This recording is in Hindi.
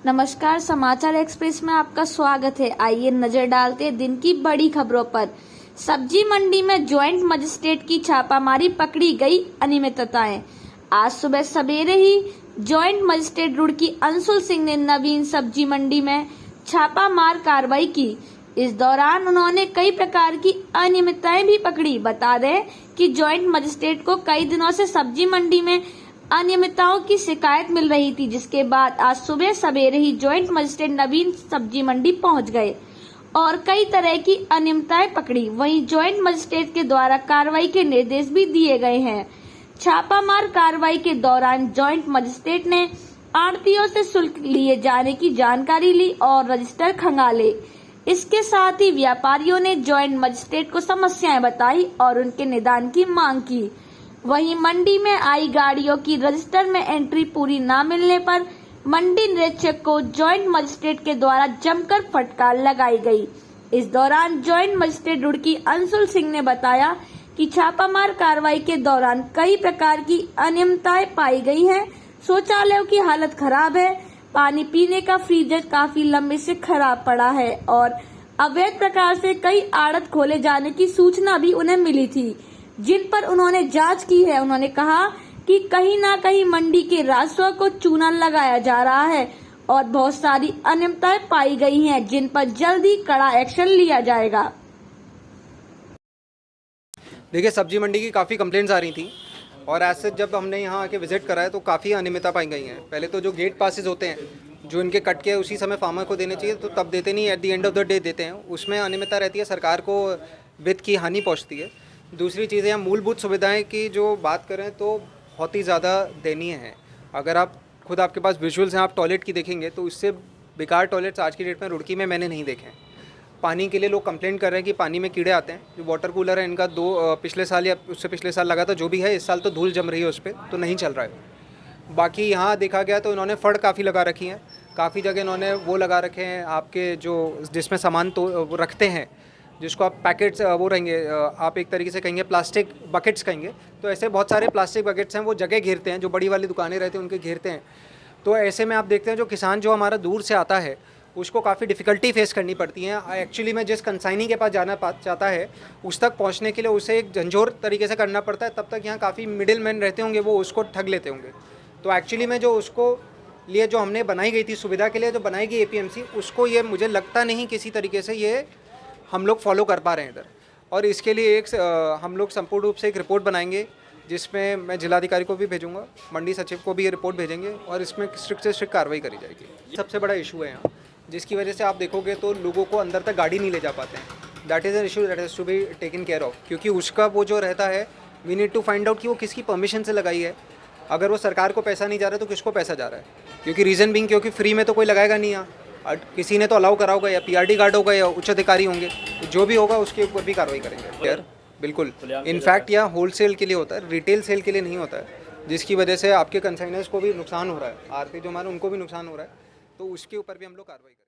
नमस्कार, समाचार एक्सप्रेस में आपका स्वागत है। आइए नजर डालते हैं दिन की बड़ी खबरों पर। सब्जी मंडी में ज्वाइंट मजिस्ट्रेट की छापामारी, पकड़ी गई अनियमितताएं। आज सुबह सवेरे ही ज्वाइंट मजिस्ट्रेट रुड़की अंशुल सिंह ने नवीन सब्जी मंडी में छापामार कार्रवाई की। इस दौरान उन्होंने कई प्रकार की अनियमितताएं भी पकड़ी। बता दें कि ज्वाइंट मजिस्ट्रेट को कई दिनों से सब्जी मंडी में अनियमितताओं की शिकायत मिल रही थी, जिसके बाद आज सुबह सवेरे ही ज्वाइंट मजिस्ट्रेट नवीन सब्जी मंडी पहुंच गए और कई तरह की अनियमितताएं पकड़ी। वहीं ज्वाइंट मजिस्ट्रेट के द्वारा कार्रवाई के निर्देश भी दिए गए हैं। छापामार कार्रवाई के दौरान ज्वाइंट मजिस्ट्रेट ने आढ़तियों से शुल्क लिए जाने की जानकारी ली और रजिस्टर खंगाले। इसके साथ ही व्यापारियों ने ज्वाइंट मजिस्ट्रेट को समस्याएं बताई और उनके निदान की मांग की। वहीं मंडी में आई गाड़ियों की रजिस्टर में एंट्री पूरी न मिलने पर मंडी निरीक्षक को ज्वाइंट मजिस्ट्रेट के द्वारा जमकर फटकार लगाई गई। इस दौरान ज्वाइंट मजिस्ट्रेट रुड़की अंशुल सिंह ने बताया कि छापामार कार्रवाई के दौरान कई प्रकार की अनियमितताएं पाई गई हैं। शौचालयों की हालत खराब है, पानी पीने का फ्रीजर काफी लंबे से खराब पड़ा है और अवैध प्रकार से कई आड़त खोले जाने की सूचना भी उन्हें मिली थी, जिन पर उन्होंने जांच की है। उन्होंने कहा कि कहीं ना कहीं मंडी के राजस्व को चूना लगाया जा रहा है और बहुत सारी अनियमितताएं पाई गई हैं, जिन पर जल्द ही कड़ा एक्शन लिया जाएगा। देखिए, सब्जी मंडी की काफ़ी कंप्लेंट्स आ रही थी और ऐसे जब हमने यहाँ आके विजिट करा है तो काफ़ी अनियमितता पाई गई हैं। पहले तो जो गेट पासेस होते हैं, जो इनके कट के उसी समय फार्मर को देने चाहिए तो तब देते नहीं, at the end of the day देते हैं। उसमें अनियमितता रहती है, सरकार को वित्त की हानि पहुँचती है। दूसरी चीज़ है, मूलभूत सुविधाएं की जो बात करें तो बहुत ही ज़्यादा दयनीय है। अगर आप खुद, आपके पास विजुअल्स हैं, आप टॉयलेट की देखेंगे तो इससे बेकार टॉयलेट्स आज की डेट में रुड़की में मैंने नहीं देखे हैं। पानी के लिए लोग कंप्लेंट कर रहे हैं कि पानी में कीड़े आते हैं। जो वाटर कूलर है इनका पिछले साल या उससे पिछले साल लगा था, जो भी है, इस साल तो धूल जम रही है उस पर, तो नहीं चल रहा है। बाकी यहाँ देखा गया तो इन्होंने फड़ काफ़ी लगा रखी हैं। काफ़ी जगह इन्होंने वो लगा रखे हैं आपके जो जिसमें सामान तो रखते हैं, जिसको आप पैकेट्स वो रहेंगे, आप एक तरीके से कहेंगे प्लास्टिक बकेट्स कहेंगे। तो ऐसे बहुत सारे प्लास्टिक बकेट्स हैं, वो जगह घेरते हैं, जो बड़ी वाली दुकानें रहती हैं उनके घेरते हैं। तो ऐसे में आप देखते हैं जो किसान जो हमारा दूर से आता है उसको काफ़ी डिफ़िकल्टी फेस करनी पड़ती है। एक्चुअली में जिस कंसाइनी के पास जाना चाहता है उस तक पहुंचने के लिए उसे एक झंझोर तरीके से करना पड़ता है। तब तक यहाँ काफ़ी मिडिल मैन रहते होंगे, वो उसको ठग लेते होंगे। तो एक्चुअली में जो उसको लिए जो हमने बनाई गई थी सुविधा के लिए, जो बनाई गई APMC, उसको ये मुझे लगता नहीं किसी तरीके से ये हम लोग फॉलो कर पा रहे हैं इधर। और इसके लिए हम लोग संपूर्ण रूप से एक रिपोर्ट बनाएंगे, जिसमें मैं जिलाधिकारी को भी भेजूंगा, मंडी सचिव को भी ये रिपोर्ट भेजेंगे और इसमें स्ट्रिक्ट से स्ट्रिक्ट कार्रवाई करी जाएगी। सबसे बड़ा इशू है यहाँ, जिसकी वजह से आप देखोगे तो लोगों को अंदर तक गाड़ी नहीं ले जा पाते हैं। That is an issue that has to be taken care of, क्योंकि उसका वो जो रहता है, we need to find out कि वो किसकी परमिशन से लगाई है। अगर वो सरकार को पैसा नहीं जा रहा है तो किसको पैसा जा रहा है? क्योंकि रीज़न बिंग, क्योंकि फ्री में तो कोई लगाएगा नहीं यहाँ, किसी ने तो अलाउ करा होगा, या PRD गार्ड होगा या उच्च अधिकारी होंगे, तो जो भी होगा उसके ऊपर भी कार्रवाई करेंगे यार। बिल्कुल, इनफैक्ट यह होलसेल के लिए होता है, रिटेल सेल के लिए नहीं होता है, जिसकी वजह से आपके कंसाइनर्स को भी नुकसान हो रहा है, आरती जो हमारे उनको भी नुकसान हो रहा है। तो उसके ऊपर भी हम लोग कार्रवाई करेंगे।